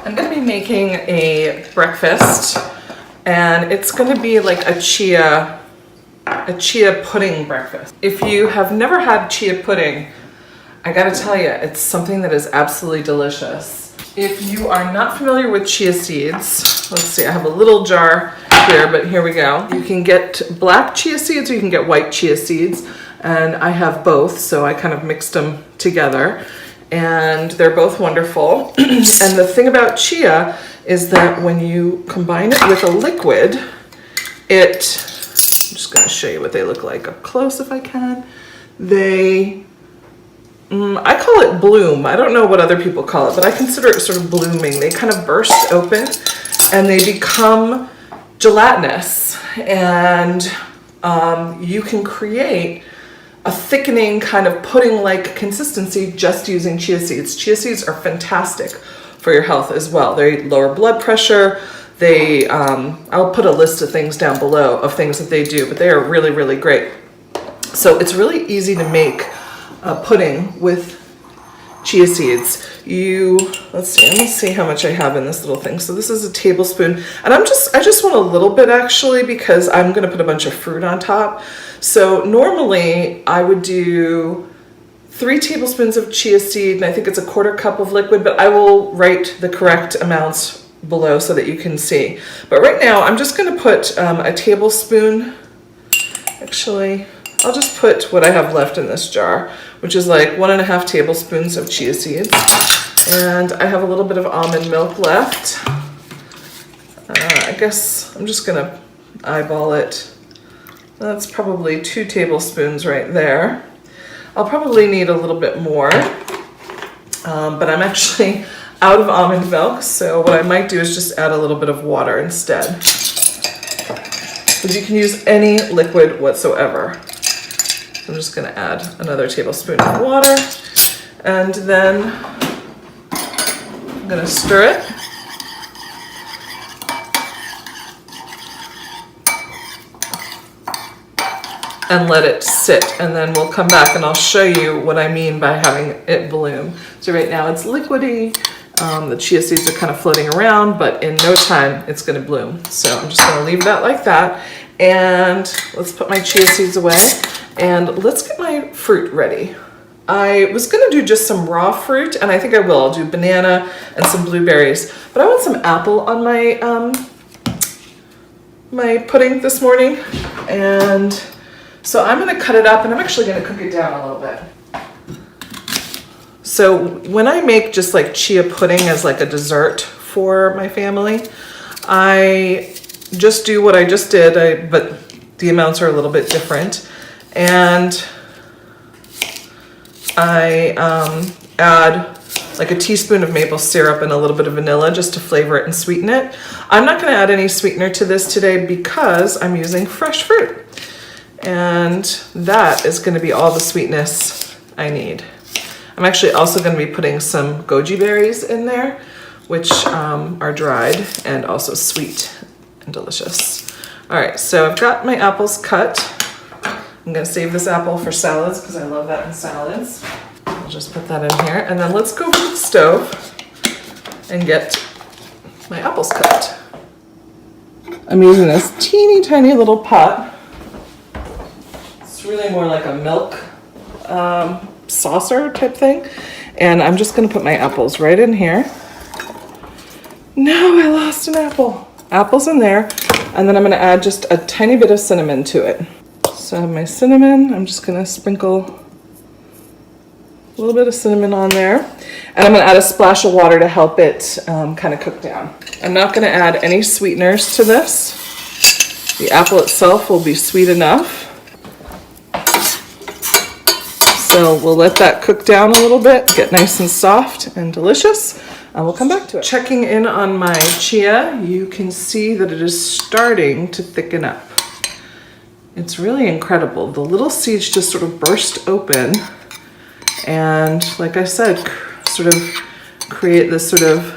I'm gonna be making a breakfast, and it's gonna be like a chia pudding breakfast. If you have never had chia pudding, I gotta tell you, it's something that is absolutely delicious. If you are not familiar with chia seeds, let's see, I have a little jar here, but here we go. You can get black chia seeds or you can get white chia seeds, and I have both, so I kind of mixed them together, and they're both wonderful. And the thing about chia is that when you combine it with a liquid, I'm just gonna show you what they look like up close if I can. I call it bloom. I don't know what other people call it, but I consider it sort of blooming. They kind of burst open and they become gelatinous, and you can create a thickening kind of pudding-like consistency just using chia seeds. Chia seeds are fantastic for your health as well. They lower blood pressure. I'll put a list of things down below of things that they do, but they are really, really great. So it's really easy to make a pudding with chia seeds. Let's see how much I have in this little thing. So this is a tablespoon, and I just want a little bit actually, because I'm gonna put a bunch of fruit on top. So normally I would do 3 tablespoons of chia seed, and I think it's a 1/4 cup of liquid, but I will write the correct amounts below so that you can see. But right now I'm just gonna put a tablespoon. Actually, I'll just put what I have left in this jar, which is like 1.5 tablespoons of chia seeds. And I have a little bit of almond milk left. I guess I'm just gonna eyeball it. That's probably 2 tablespoons right there. I'll probably need a little bit more, but I'm actually out of almond milk, so what I might do is just add a little bit of water instead. But you can use any liquid whatsoever. I'm just gonna add another tablespoon of water, and then I'm gonna stir it. And let it sit, and then we'll come back and I'll show you what I mean by having it bloom. So right now it's liquidy, the chia seeds are kind of floating around, but in no time it's gonna bloom. So I'm just gonna leave that like that, and let's put my chia seeds away, and let's get my fruit ready. I was gonna do just some raw fruit, and I think I will. I'll do banana and some blueberries, but I want some apple on my my pudding this morning, and so I'm gonna cut it up, and I'm actually gonna cook it down a little bit. So when I make just like chia pudding as like a dessert for my family, I just do what I just did, but the amounts are a little bit different. And I add like a teaspoon of maple syrup and a little bit of vanilla just to flavor it and sweeten it. I'm not gonna add any sweetener to this today because I'm using fresh fruit. And that is gonna be all the sweetness I need. I'm actually also gonna be putting some goji berries in there, which are dried and also sweet and delicious. All right, so I've got my apples cut. I'm gonna save this apple for salads because I love that in salads. I'll just put that in here, and then let's go to the stove and get my apples cut. I'm using this teeny tiny little pot. It's really more like a milk saucer type thing. And I'm just gonna put my apples right in here. No, I lost an apple. Apples in there. And then I'm gonna add just a tiny bit of cinnamon to it. So I have my cinnamon. I'm just gonna sprinkle a little bit of cinnamon on there. And I'm gonna add a splash of water to help it kind of cook down. I'm not gonna add any sweeteners to this. The apple itself will be sweet enough. So we'll let that cook down a little bit, get nice and soft and delicious, and we'll come back to it. Checking in on my chia, you can see that it is starting to thicken up. It's really incredible. The little seeds just sort of burst open, and like I said, sort of create this sort of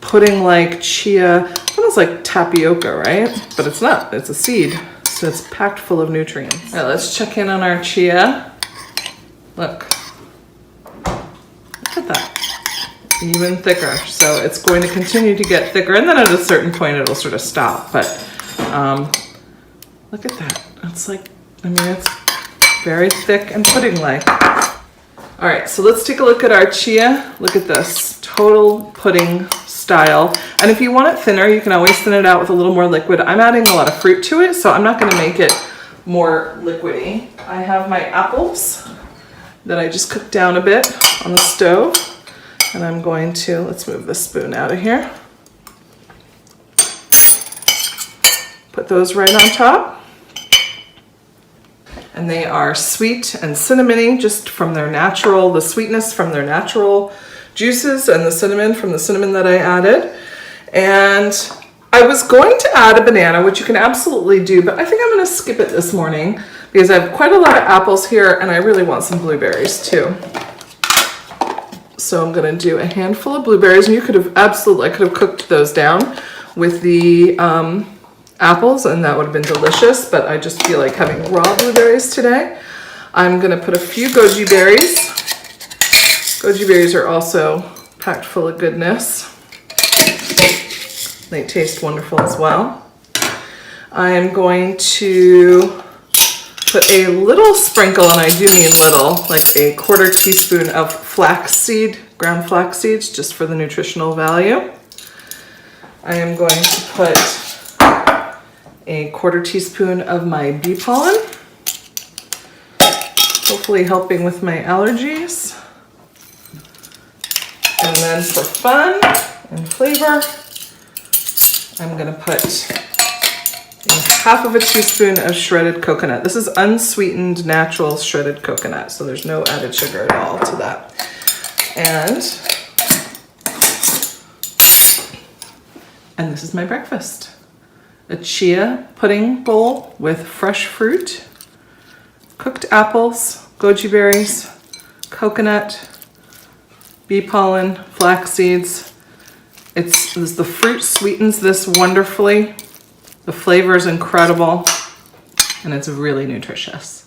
pudding-like chia. It smells like tapioca, right? But it's not, it's a seed, so it's packed full of nutrients. All right, let's check in on our chia. Look at that. even thicker. So it's going to continue to get thicker, and then at a certain point it'll sort of stop. But look at that. It's like, I mean, it's very thick and pudding-like. All right, so let's take a look at our chia. Look at this, total pudding style. And if you want it thinner, you can always thin it out with a little more liquid. I'm adding a lot of fruit to it, so I'm not gonna make it more liquidy. I have my apples that I just cooked down a bit on the stove. And I'm going to, let's move the spoon out of here. Put those right on top. And they are sweet and cinnamony, just from their natural, the sweetness from their natural juices, and the cinnamon from the cinnamon that I added. And I was going to add a banana, which you can absolutely do, but I think I'm gonna skip it this morning because I have quite a lot of apples here and I really want some blueberries too. So I'm gonna do a handful of blueberries, and you could have absolutely, I could have cooked those down with the apples and that would have been delicious, but I just feel like having raw blueberries today. I'm gonna put a few goji berries. Goji berries are also packed full of goodness. They taste wonderful as well. I am going to put a little sprinkle, and I do mean little, like a 1/4 teaspoon of flaxseed, ground flax seeds, just for the nutritional value. I am going to put a 1/4 teaspoon of my bee pollen, hopefully helping with my allergies. And then for fun and flavor, I'm gonna put 1/2 teaspoon of shredded coconut. This is unsweetened, natural shredded coconut, so there's no added sugar at all to that. And this is my breakfast. A chia pudding bowl with fresh fruit, cooked apples, goji berries, coconut, bee pollen, flax seeds. The fruit sweetens this wonderfully. The flavor is incredible, and it's really nutritious.